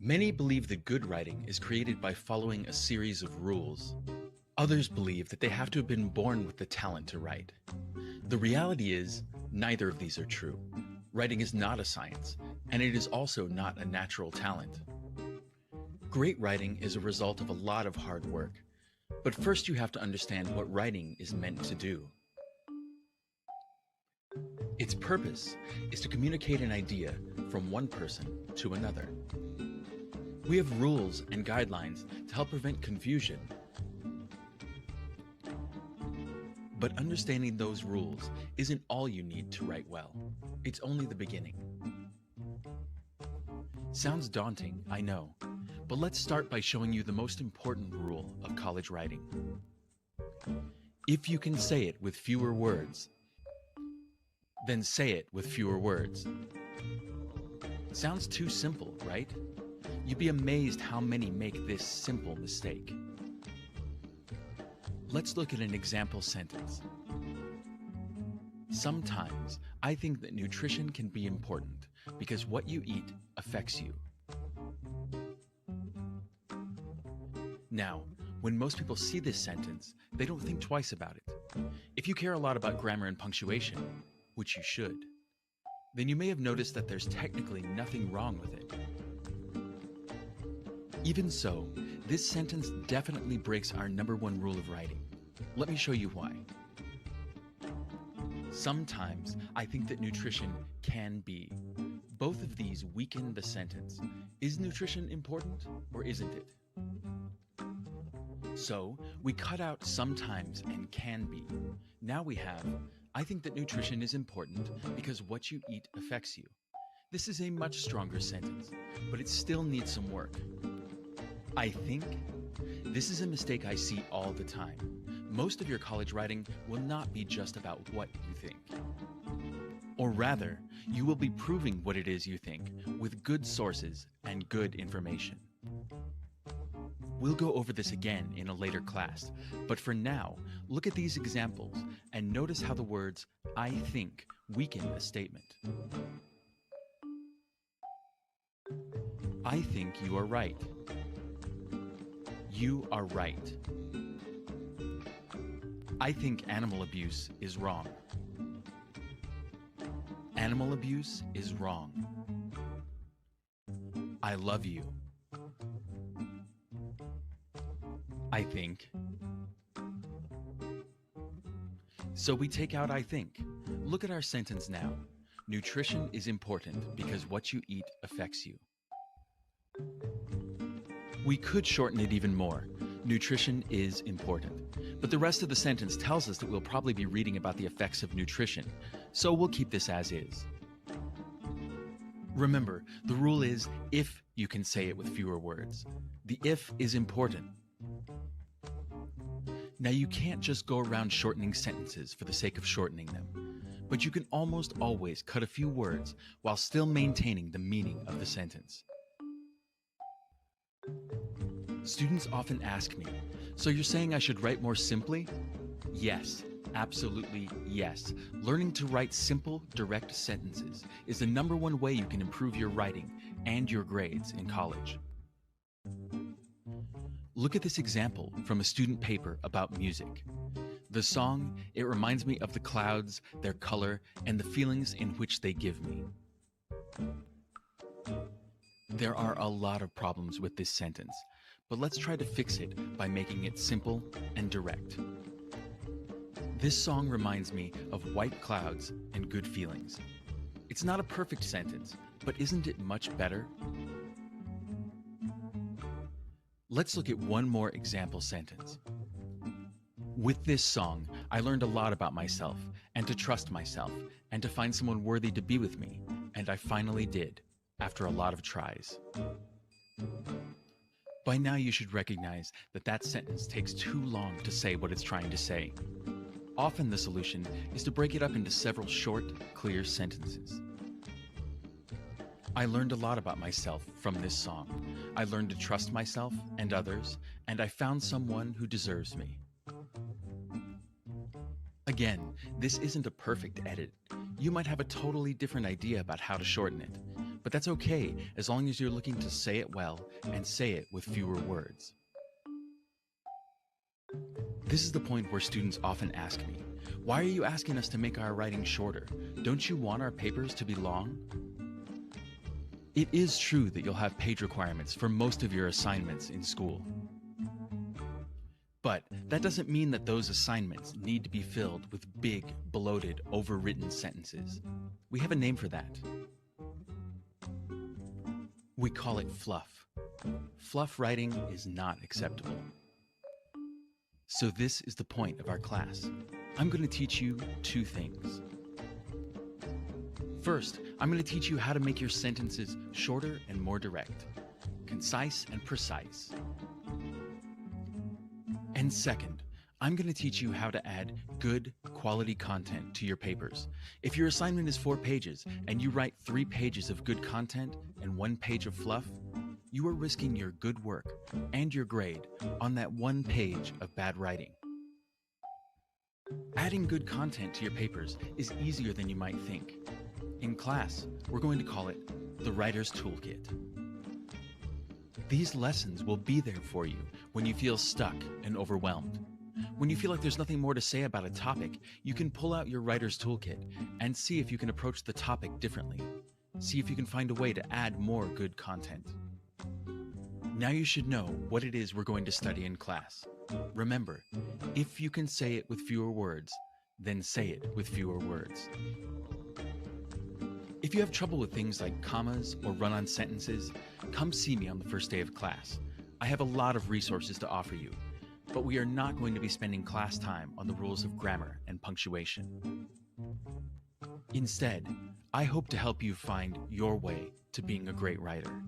Many believe that good writing is created by following a series of rules. Others believe that they have to have been born with the talent to write. The reality is, neither of these are true. Writing is not a science, and it is also not a natural talent. Great writing is a result of a lot of hard work, but first you have to understand what writing is meant to do. Its purpose is to communicate an idea from one person to another. We have rules and guidelines to help prevent confusion. But understanding those rules isn't all you need to write well. It's only the beginning. Sounds daunting, I know, but let's start by showing you the most important rule of college writing. If you can say it with fewer words, then say it with fewer words. Sounds too simple, right? You'd be amazed how many make this simple mistake. Let's look at an example sentence. Sometimes I think that nutrition can be important because what you eat affects you. Now, when most people see this sentence, they don't think twice about it. If you care a lot about grammar and punctuation, which you should, then you may have noticed that there's technically nothing wrong with it. Even so, this sentence definitely breaks our #1 rule of writing. Let me show you why. Sometimes I think that nutrition can be. Both of these weaken the sentence. Is nutrition important or isn't it? So we cut out sometimes and can be. Now we have, I think that nutrition is important because what you eat affects you. This is a much stronger sentence, but it still needs some work. I think this is a mistake I see all the time. Most of your college writing will not be just about what you think. Or rather, you will be proving what it is you think with good sources and good information. We'll go over this again in a later class, but for now, look at these examples and notice how the words I think weaken a statement. I think you are right. You are right. I think animal abuse is wrong. Animal abuse is wrong. I love you. I think. So we take out I think. Look at our sentence now. Nutrition is important because what you eat affects you. We could shorten it even more. Nutrition is important. But the rest of the sentence tells us that we'll probably be reading about the effects of nutrition, so we'll keep this as is. Remember, the rule is if you can say it with fewer words. The if is important. Now you can't just go around shortening sentences for the sake of shortening them, but you can almost always cut a few words while still maintaining the meaning of the sentence. Students often ask me, so you're saying I should write more simply? Yes, absolutely yes. Learning to write simple, direct sentences is the #1 way you can improve your writing and your grades in college. Look at this example from a student paper about music. The song, it reminds me of the clouds, their color, and the feelings in which they give me. There are a lot of problems with this sentence, but let's try to fix it by making it simple and direct. This song reminds me of white clouds and good feelings. It's not a perfect sentence, but isn't it much better? Let's look at one more example sentence. With this song, I learned a lot about myself and to trust myself and to find someone worthy to be with me, and I finally did, after a lot of tries. By now you should recognize that that sentence takes too long to say what it's trying to say. Often the solution is to break it up into several short, clear sentences. I learned a lot about myself from this song. I learned to trust myself and others, and I found someone who deserves me. Again, this isn't a perfect edit. You might have a totally different idea about how to shorten it, but that's okay as long as you're looking to say it well and say it with fewer words. This is the point where students often ask me, why are you asking us to make our writing shorter? Don't you want our papers to be long? It is true that you'll have page requirements for most of your assignments in school. But that doesn't mean that those assignments need to be filled with big, bloated, overwritten sentences. We have a name for that. We call it fluff. Fluff writing is not acceptable. So this is the point of our class. I'm going to teach you two things. First, I'm going to teach you how to make your sentences shorter and more direct, concise and precise. And second, I'm going to teach you how to add good, quality content to your papers. If your assignment is 4 pages and you write 3 pages of good content and 1 page of fluff, you are risking your good work and your grade on that 1 page of bad writing. Adding good content to your papers is easier than you might think. In class, we're going to call it the Writer's Toolkit. These lessons will be there for you when you feel stuck and overwhelmed. When you feel like there's nothing more to say about a topic, you can pull out your Writer's Toolkit and see if you can approach the topic differently. See if you can find a way to add more good content. Now you should know what it is we're going to study in class. Remember, if you can say it with fewer words, then say it with fewer words. If you have trouble with things like commas or run-on sentences, come see me on the first day of class. I have a lot of resources to offer you, but we are not going to be spending class time on the rules of grammar and punctuation. Instead, I hope to help you find your way to being a great writer.